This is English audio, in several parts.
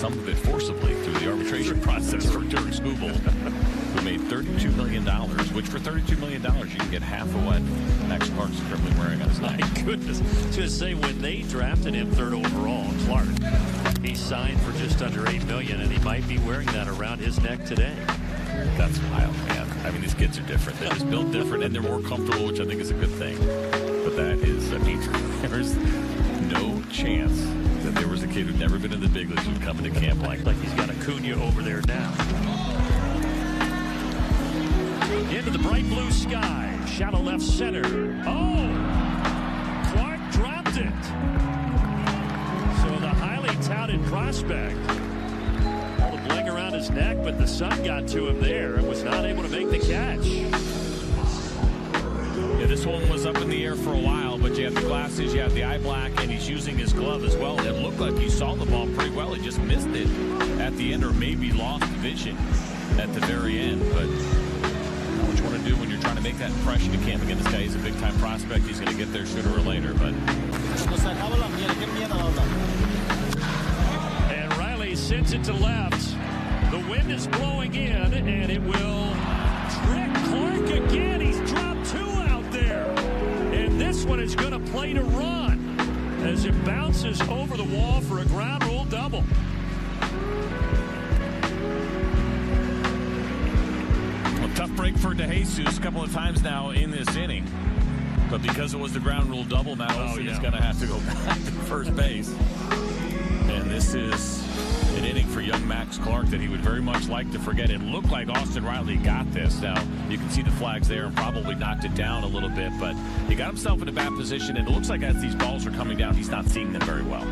some of it forcibly through the arbitration process for Dirk Skubal, who made $32 million, which for $32 million, you can get half of what Max Clark's currently wearing on his neck. My goodness. I was going to say, when they drafted him third overall, Clark, he signed for just under $8 million, and he might be wearing that around his neck today. That's wild, man. I mean, these kids are different. They're just built different, and they're more comfortable, which I think is a good thing. But that is, I mean, there's no chance that there was a kid who'd never been in the big leagues who'd come into camp like He's got Acuna over there now. Into the bright blue sky. Shallow left center. Oh! Clark dropped it. So the highly touted prospect. All the bling around his neck, but the sun got to him there and was not able to make the catch. Yeah, this one was up in the air for a while, but you have the glasses, you have the eye black, and he's using his glove as well. It looked like he saw the ball pretty well. He just missed it at the end, or maybe lost vision at the very end. But what you want to do when you're trying to make that impression to camp again, this guy is a big-time prospect. He's going to get there sooner or later. But and Riley sends it to left. The wind is blowing in, and it will trick Clark again. He's dropped two out there. And this one is going to play to run as it bounces over the wall for a ground rule double. Tough break for DeJesus a couple of times now in this inning. But because it was the ground rule double now, he's going to have to go back to first base. And this is an inning for young Max Clark that he would very much like to forget. It looked like Austin Riley got this. Now, you can see the flags there and probably knocked it down a little bit. But he got himself in a bad position. And it looks like as these balls are coming down, he's not seeing them very well.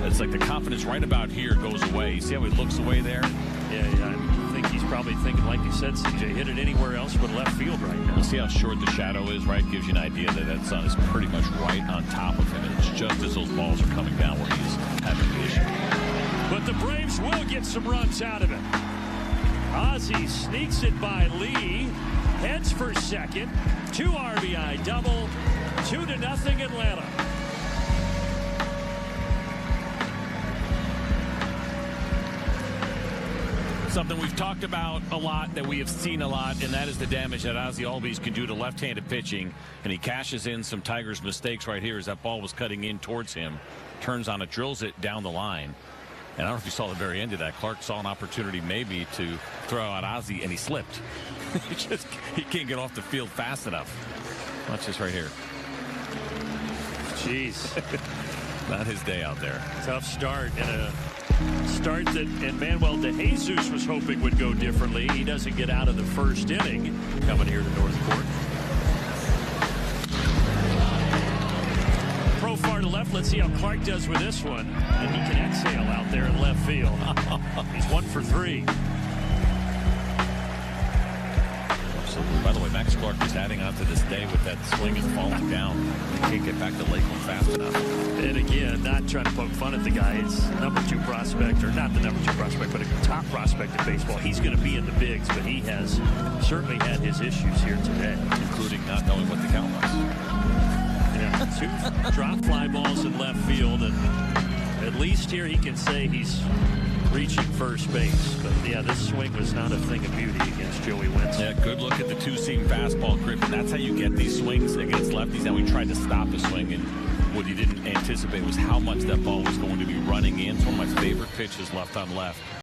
It's like the confidence right about here goes away. You see how he looks away there? Yeah. I think he's probably thinking, like you said, CJ, hit it anywhere else but left field right now. You see how short the shadow is, right? Gives you an idea that that sun is pretty much right on top of him. And it's just as those balls are coming down where he's having the issue. But the Braves will get some runs out of it. Ozzie sneaks it by Lee. Heads for second. 2 RBI double. 2-0 Atlanta. Something we've talked about a lot, that we have seen a lot, and that is the damage that Ozzie Albies can do to left-handed pitching. And he cashes in some Tigers' mistakes right here as that ball was cutting in towards him. Turns on it, drills it down the line. And I don't know if you saw the very end of that. Clark saw an opportunity maybe to throw out Ozzie, and he slipped. he can't get off the field fast enough. Watch this right here. Jeez. Not his day out there. Tough start, and a start that Manuel DeJesus was hoping would go differently. He doesn't get out of the first inning coming here to North Court. Far to left. Let's see how Clark does with this one. And he can exhale out there in left field. He's 1 for 3. Absolutely. By the way, Max Clark is adding on to this day with that swing is falling down. He can't get back to Lakeland fast enough. And again, not trying to poke fun at the guy. It's number 2 prospect, or not the number 2 prospect, but a top prospect in baseball. He's going to be in the bigs, but he has certainly had his issues here today, including not knowing what the count was. 2 drop fly balls in left field, and at least here he can say he's reaching first base. But yeah, this swing was not a thing of beauty against Joey Wentz. Yeah, good look at the 2-seam fastball grip, and that's how you get these swings against lefties. Now, we tried to stop the swing, and what he didn't anticipate was how much that ball was going to be running in. It's one of my favorite pitches left on left.